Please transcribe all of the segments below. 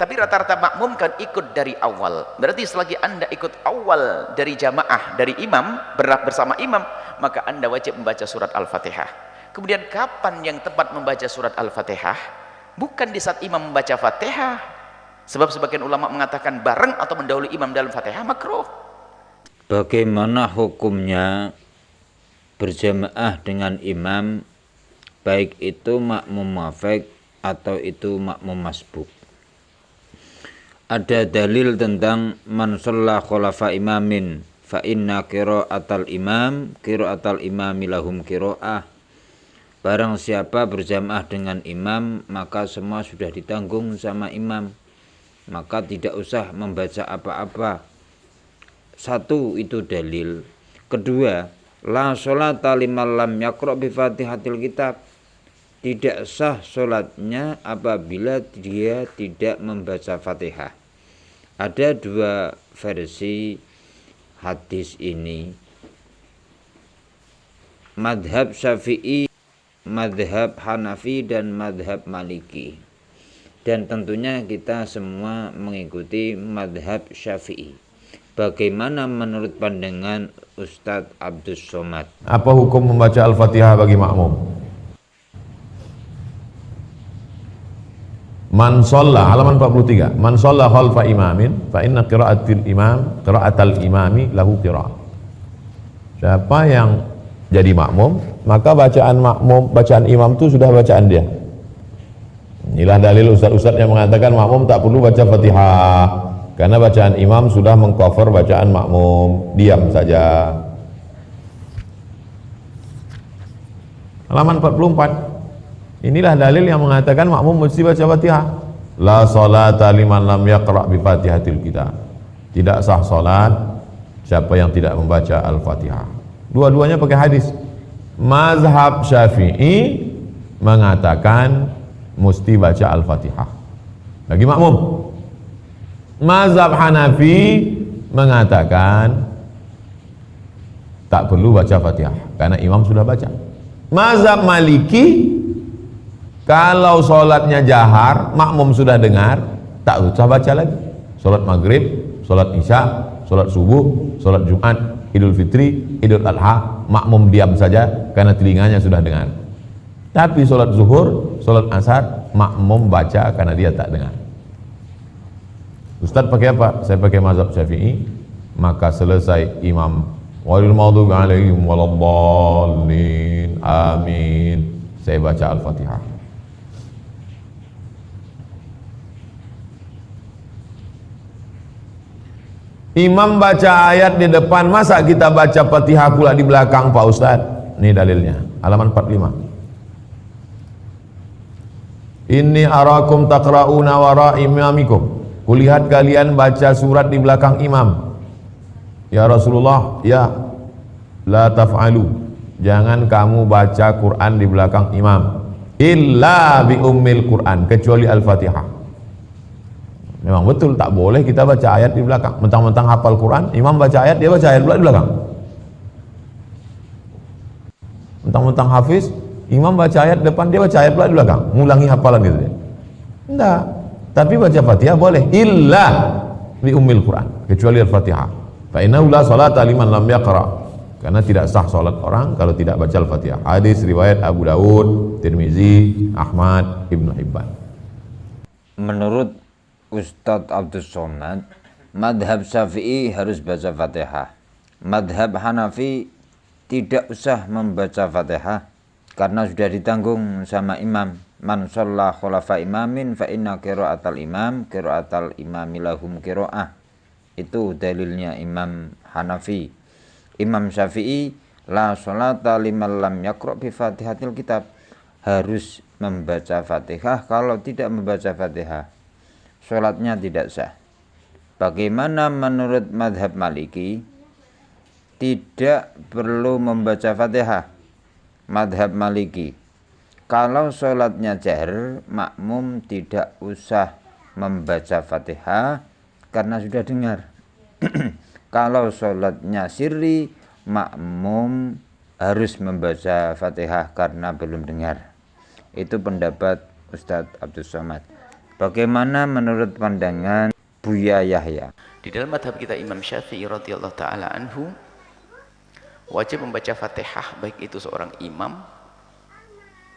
Tapi rata-rata makmum kan ikut dari awal. Berarti selagi anda ikut awal dari jamaah, dari imam, bersama imam, maka anda wajib membaca surat Al-Fatihah. Kemudian kapan yang tepat membaca surat Al-Fatihah? Bukan di saat imam membaca Fatihah. Sebab sebagian ulama mengatakan bareng atau mendahului imam dalam Fatihah makruh. Bagaimana hukumnya berjamaah dengan imam, baik itu makmum muafik atau itu makmum masbuk? Ada dalil tentang man shalla khulafa imamin fa inna qira'atal imami lahum qira'ah. Barang siapa berjamaah dengan imam, maka semua sudah ditanggung sama imam, maka tidak usah membaca apa-apa. Satu, itu dalil. Kedua, la sholata liman lam yaqra' bi fatihatil kitab. Tidak sah sholatnya apabila dia tidak membaca Fatihah. Ada dua versi hadis ini, madhab Syafi'i, madhab Hanafi, dan madhab Maliki. Dan tentunya kita semua mengikuti madhab Syafi'i. Bagaimana menurut pandangan Ustadz Abdus Somad? Apa hukum membaca Al-Fatihah bagi makmum? Man shalla, halaman 43. Man shalla khalfa imamin fa inna qira'atal imami lahu qira'ah. Siapa yang jadi makmum, maka bacaan imam itu sudah bacaan dia. Inilah dalil ustaz-ustaz yang mengatakan makmum tak perlu baca Fatihah karena bacaan imam sudah mengcover bacaan makmum, diam saja. Halaman 44. Inilah dalil yang mengatakan makmum mesti baca Fatihah. La salata liman lam yaqra' bi Fatihatil kitab. Tidak sah salat siapa yang tidak membaca Al-Fatihah. Dua-duanya pakai hadis. Mazhab Syafi'i mengatakan mesti baca Al-Fatihah bagi makmum. Mazhab Hanafi mengatakan tak perlu baca Fatihah karena imam sudah baca. Mazhab Maliki, kalau sholatnya jahar, makmum sudah dengar, tak usah baca lagi. Sholat maghrib, sholat isya, sholat subuh, sholat Jumat, Idul Fitri, Idul Adha, makmum diam saja karena telinganya sudah dengar. Tapi sholat zuhur, sholat asar, makmum baca karena dia tak dengar. Ustaz pakai apa? Saya pakai mazhab Syafi'i. Maka selesai imam walil maghdubi alaihim waladdallin, amin, saya baca Al-Fatihah. Imam baca ayat di depan, masa kita baca Fatihah pula di belakang, Pak Ustaz? Ini dalilnya, halaman 45. Inni arakum taqra'una wara imamikum. Kulihat kalian baca surat di belakang imam. Ya Rasulullah, ya, la taf'alu. Jangan kamu baca Quran di belakang imam. Illa bi ummil Quran, kecuali Al-Fatihah. Memang betul tak boleh kita baca ayat di belakang. Mentang-mentang hafal Quran, imam baca ayat, dia baca ayat pula di belakang. Mentang-mentang hafiz, imam baca ayat depan, dia baca ayat pula di belakang, ngulangi hafalan gitu. Enggak. Tapi baca Fatihah boleh, illa bi ummil Quran, kecuali Al-Fatihah. Fa innahu la salata liman lam yaqra. Karena tidak sah salat orang kalau tidak baca Al-Fatihah. Hadis riwayat Abu Dawud, Tirmizi, Ahmad, Ibnu Hibban. Menurut Ustadz Abdus Somad, madhab Syafi'i harus baca Fatihah. Madhab Hanafi tidak usah membaca Fatihah karena sudah ditanggung sama imam. Man shalla khulafa imamin fa inna qira'atal imami lahum qira'ah. Itu dalilnya Imam Hanafi. Imam Syafi'i, la sholata liman lam yaqra' bi Fatihatil kitab. Harus membaca Fatihah. Kalau tidak membaca Fatihah, sholatnya tidak sah. Bagaimana menurut madhab Maliki? Tidak perlu membaca Fatihah. Madhab Maliki, kalau sholatnya jahr, makmum tidak usah membaca Fatihah karena sudah dengar. Kalau sholatnya sirri, makmum harus membaca Fatihah karena belum dengar. Itu pendapat Ustadz Abdus Somad. Bagaimana menurut pandangan Buya Yahya? Di dalam madhab kita Imam Syafi'i radhiyallahu ta'ala anhu, wajib membaca Fatihah baik itu seorang imam,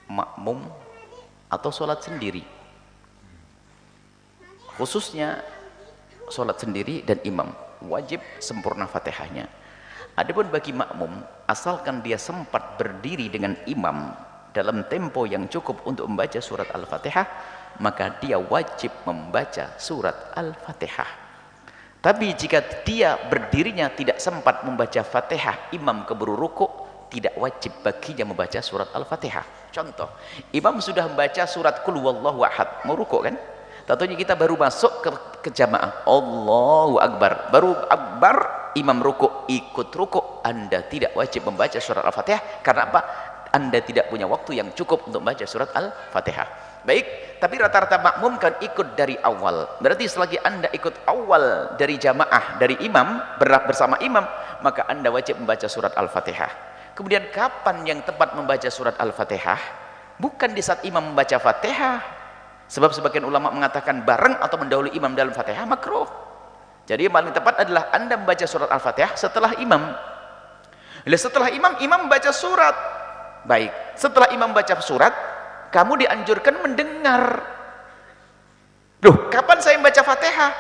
makmum, atau sholat sendiri. Khususnya sholat sendiri dan imam, wajib sempurna Fatihahnya. Adapun bagi makmum, asalkan dia sempat berdiri dengan imam dalam tempo yang cukup untuk membaca surat Al-Fatihah, maka dia wajib membaca surat Al-Fatihah. Tapi jika dia berdirinya tidak sempat membaca Fatihah, imam keburu rukuk, tidak wajib baginya membaca surat Al-Fatihah. Contoh, imam sudah membaca surat Qul Huwallahu Ahad, mau rukuk kan? Tentunya kita baru masuk ke jamaah, Allahu Akbar, baru Akbar, imam rukuk, ikut rukuk, Anda tidak wajib membaca surat Al-Fatihah. Karena apa? Anda tidak punya waktu yang cukup untuk membaca surat Al-Fatihah. Baik, tapi rata-rata makmum kan ikut dari awal. Berarti selagi Anda ikut awal dari jamaah, dari imam, bersama imam, maka Anda wajib membaca surat Al-Fatihah. Kemudian kapan yang tepat membaca surat Al-Fatihah? Bukan di saat imam membaca Fatihah. Sebab sebagian ulama mengatakan bareng atau mendahului imam dalam Fatihah makruh. Jadi yang paling tepat adalah Anda membaca surat Al-Fatihah setelah imam. Setelah imam, imam membaca surat. Baik, setelah imam baca surat, kamu dianjurkan mendengar. Loh, kapan saya membaca Fatihah?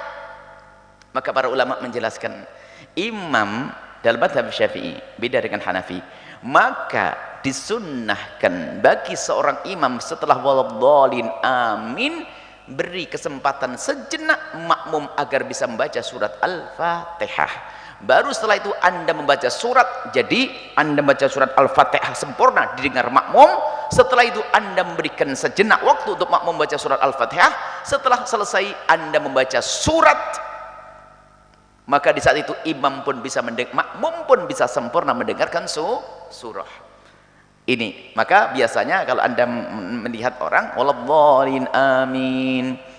Maka para ulama menjelaskan, imam dalam mazhab Syafi'i beda dengan Hanafi, maka disunnahkan bagi seorang imam setelah waladhdallin amin, beri kesempatan sejenak makmum agar bisa membaca surat Al-Fatihah. Baru setelah itu Anda membaca surat. Jadi Anda membaca surat Al-Fatihah sempurna didengar makmum. Setelah itu Anda memberikan sejenak waktu untuk makmum membaca surat Al-Fatihah. Setelah selesai Anda membaca surat, maka di saat itu imam pun bisa makmum pun bisa sempurna mendengarkan surah ini. Maka biasanya kalau Anda melihat orang waladhdallin amin,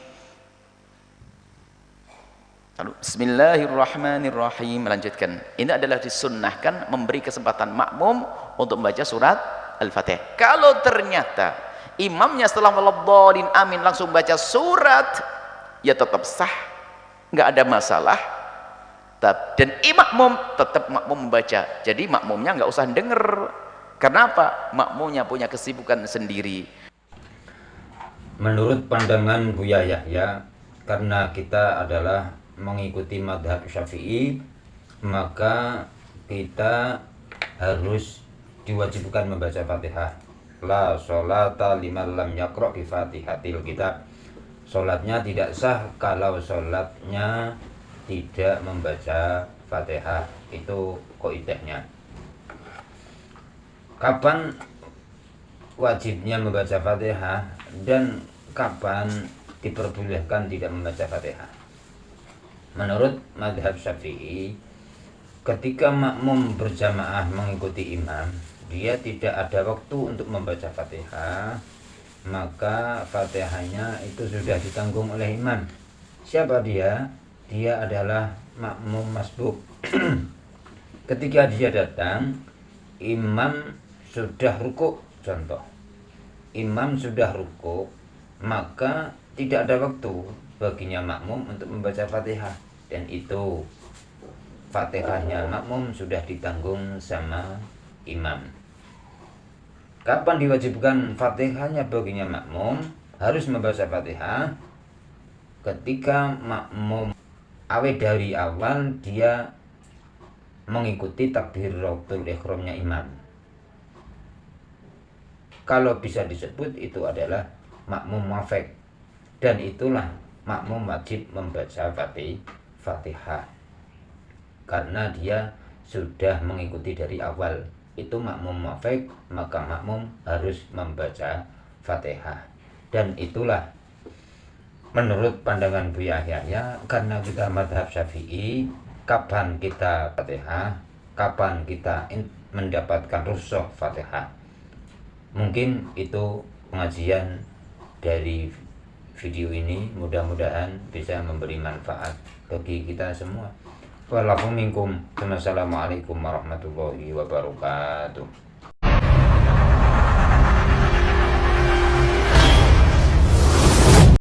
lalu bismillahirrahmanirrahim, melanjutkan, ini adalah disunnahkan memberi kesempatan makmum untuk membaca surat Al-Fatihah. Kalau ternyata imamnya setelah waladhdallin amin langsung baca surat, ya tetap sah, nggak ada masalah. Dan makmum tetap makmum membaca, jadi makmumnya nggak usah denger. Kenapa? Makmumnya punya kesibukan sendiri. Menurut pandangan Buya Yahya, karena kita adalah mengikuti madhab Syafi'i, maka kita harus diwajibkan membaca Fatihah. La sholata liman lam yaqra' bi Fatihatil Kitab. Salatnya tidak sah kalau salatnya tidak membaca Fatihah. Itu kaidahnya. Kapan wajibnya membaca Fatihah dan kapan diperbolehkan tidak membaca Fatihah? Menurut madhab Syafi'i, ketika makmum berjamaah mengikuti imam, dia tidak ada waktu untuk membaca Fatihah, maka Fatihahnya itu sudah ditanggung oleh imam. Siapa dia? Dia adalah makmum masbuk. Ketika dia datang, imam sudah rukuk, contoh, imam sudah rukuk, maka tidak ada waktu baginya makmum untuk membaca Fatihah, dan itu Fatihahnya makmum sudah ditanggung sama imam. Kapan diwajibkan Fatihahnya baginya makmum? Harus membaca Fatihah ketika makmum dari awal dia mengikuti takbiratul ihramnya imam. Kalau bisa disebut itu adalah makmum muafik, dan itulah makmum wajib membaca Fatihah karena dia sudah mengikuti dari awal. Itu makmum muafik, maka makmum harus membaca Fatihah. Dan itulah menurut pandangan Buya Yahya, karena kita madhab Syafi'i, kapan kita Fatihah, kapan kita mendapatkan rusuh Fatihah. Mungkin itu pengajian dari video ini, mudah-mudahan bisa memberi manfaat bagi kita semua. Wassalamualaikum warahmatullahi wabarakatuh.